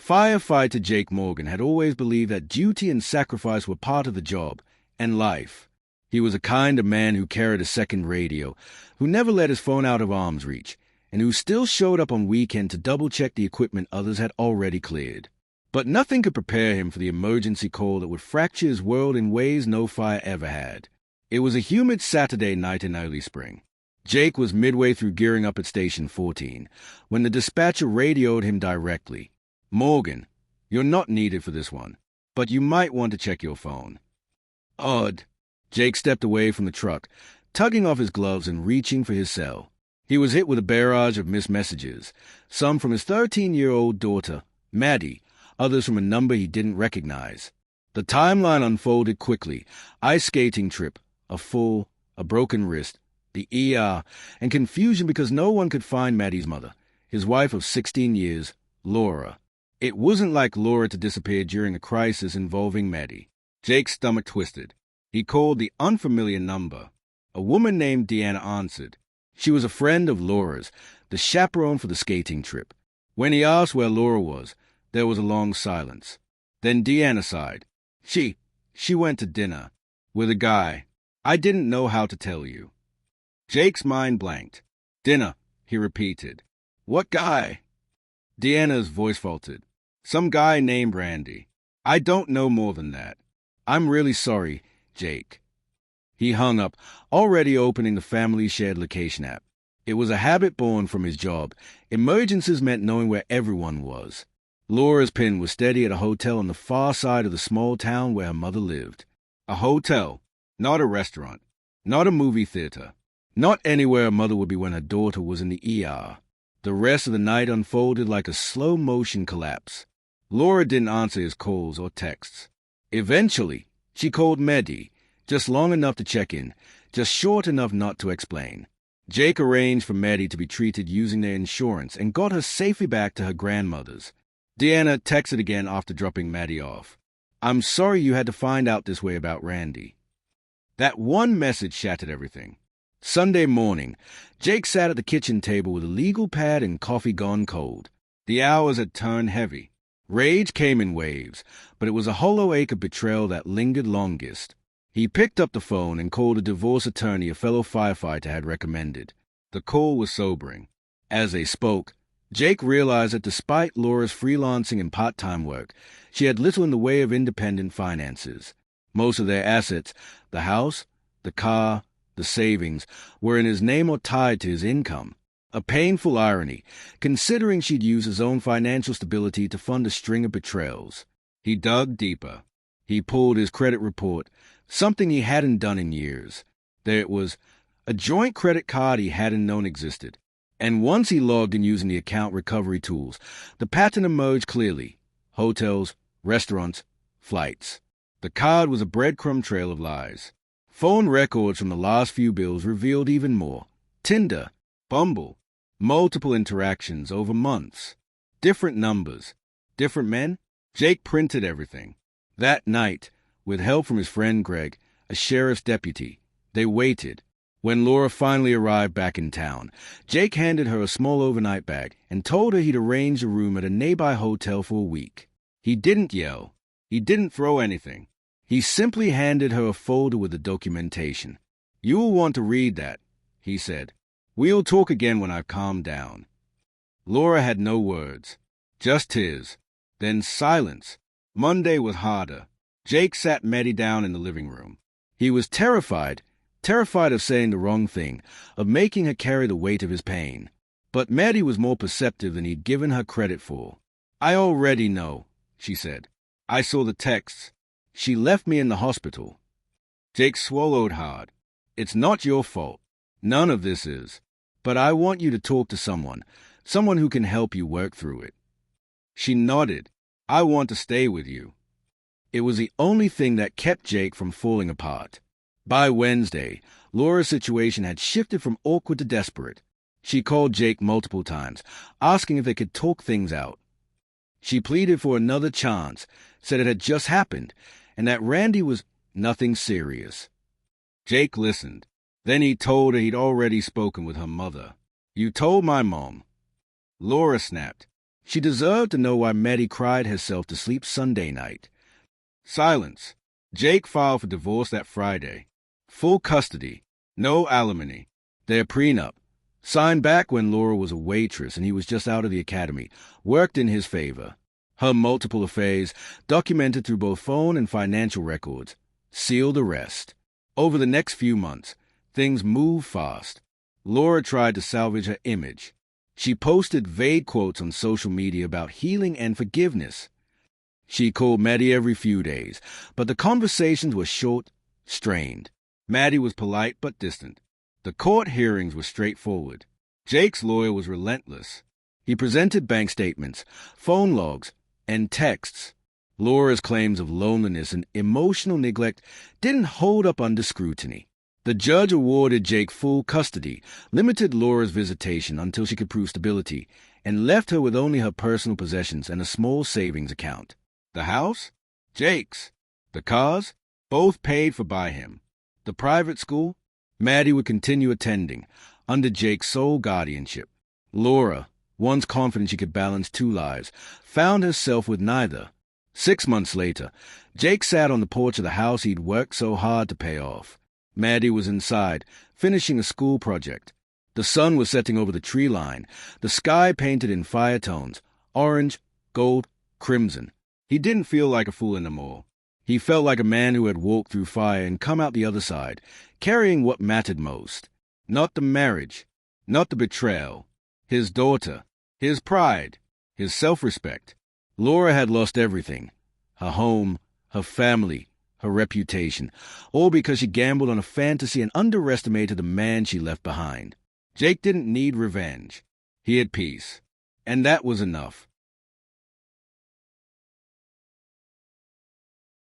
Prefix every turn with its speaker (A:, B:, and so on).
A: Firefighter Jake Morgan had always believed that duty and sacrifice were part of the job and life. He was a kind of man who carried a second radio, who never let his phone out of arm's reach, and who still showed up on weekend to double-check the equipment others had already cleared. But nothing could prepare him for the emergency call that would fracture his world in ways no fire ever had. It was a humid Saturday night in early spring. Jake was midway through gearing up at Station 14 when the dispatcher radioed him directly. "Morgan, you're not needed for this one, but you might want to check your phone." Odd. Jake stepped away from the truck, tugging off his gloves and reaching for his cell. He was hit with a barrage of missed messages, some from his 13-year-old daughter, Maddie, others from a number he didn't recognize. The timeline unfolded quickly: ice skating trip, a fall, a broken wrist, the ER, and confusion because no one could find Maddie's mother, his wife of 16 years, Laura. It wasn't like Laura to disappear during a crisis involving Maddie. Jake's stomach twisted. He called the unfamiliar number. A woman named Deanna answered. She was a friend of Laura's, the chaperone for the skating trip. When he asked where Laura was, there was a long silence. Then Deanna sighed. She went to dinner. With a guy. I didn't know how to tell you." Jake's mind blanked. "Dinner," he repeated. "What guy?" Deanna's voice faltered. "Some guy named Randy. I don't know more than that. I'm really sorry, Jake." He hung up, already opening the family shared location app. It was a habit born from his job. Emergencies meant knowing where everyone was. Laura's pin was steady at a hotel on the far side of the small town where her mother lived. A hotel, not a restaurant, not a movie theater, not anywhere her mother would be when her daughter was in the ER. The rest of the night unfolded like a slow-motion collapse. Laura didn't answer his calls or texts. Eventually, she called Maddie, just long enough to check in, just short enough not to explain. Jake arranged for Maddie to be treated using their insurance and got her safely back to her grandmother's. Deanna texted again after dropping Maddie off. "I'm sorry you had to find out this way about Randy." That one message shattered everything. Sunday morning, Jake sat at the kitchen table with a legal pad and coffee gone cold. The hours had turned heavy. Rage came in waves, but it was a hollow ache of betrayal that lingered longest. He picked up the phone and called a divorce attorney a fellow firefighter had recommended. The call was sobering. As they spoke, Jake realized that despite Laura's freelancing and part-time work, she had little in the way of independent finances. Most of their assets, the house, the car, the savings, were in his name or tied to his income. A painful irony, considering she'd used his own financial stability to fund a string of betrayals. He dug deeper. He pulled his credit report, something he hadn't done in years. There it was, a joint credit card he hadn't known existed. And once he logged in using the account recovery tools, the pattern emerged clearly. Hotels, restaurants, flights. The card was a breadcrumb trail of lies. Phone records from the last few bills revealed even more. Tinder, Bumble, multiple interactions over months. Different numbers. Different men. Jake printed everything. That night, with help from his friend Greg, a sheriff's deputy, they waited. When Laura finally arrived back in town, Jake handed her a small overnight bag and told her he'd arranged a room at a nearby hotel for a week. He didn't yell. He didn't throw anything. He simply handed her a folder with the documentation. "You'll want to read that," he said. "We'll talk again when I've calmed down." Laura had no words, just tears. Then silence. Monday was harder. Jake sat Maddie down in the living room. He was terrified of saying the wrong thing, of making her carry the weight of his pain. But Maddie was more perceptive than he'd given her credit for. "I already know," she said. "I saw the texts. She left me in the hospital." Jake swallowed hard. "It's not your fault. None of this is. But I want you to talk to someone who can help you work through it." She nodded. "I want to stay with you." It was the only thing that kept Jake from falling apart. By Wednesday, Laura's situation had shifted from awkward to desperate. She called Jake multiple times, asking if they could talk things out. She pleaded for another chance, said it had just happened, and that Randy was nothing serious. Jake listened. Then he told her he'd already spoken with her mother. "You told my mom." Laura snapped. She deserved to know why Maddie cried herself to sleep Sunday night. Silence. Jake filed for divorce that Friday. Full custody. No alimony. Their prenup, signed back when Laura was a waitress and he was just out of the academy, worked in his favor. Her multiple affairs, documented through both phone and financial records, sealed the rest. Over the next few months, things moved fast. Laura tried to salvage her image. She posted vague quotes on social media about healing and forgiveness. She called Maddie every few days, but the conversations were short, strained. Maddie was polite but distant. The court hearings were straightforward. Jake's lawyer was relentless. He presented bank statements, phone logs, and texts. Laura's claims of loneliness and emotional neglect didn't hold up under scrutiny. The judge awarded Jake full custody, limited Laura's visitation until she could prove stability, and left her with only her personal possessions and a small savings account. The house? Jake's. The cars? Both paid for by him. The private school? Maddie would continue attending, under Jake's sole guardianship. Laura, once confident she could balance two lives, found herself with neither. 6 months later, Jake sat on the porch of the house he'd worked so hard to pay off. Maddie was inside, finishing a school project. The sun was setting over the tree line, the sky painted in fire tones, orange, gold, crimson. He didn't feel like a fool anymore. He felt like a man who had walked through fire and come out the other side, carrying what mattered most. Not the marriage, not the betrayal. His daughter, his pride, his self-respect. Laura had lost everything. Her home, her family, her reputation, all because she gambled on a fantasy and underestimated the man she left behind. Jake didn't need revenge. He had peace. And that was enough.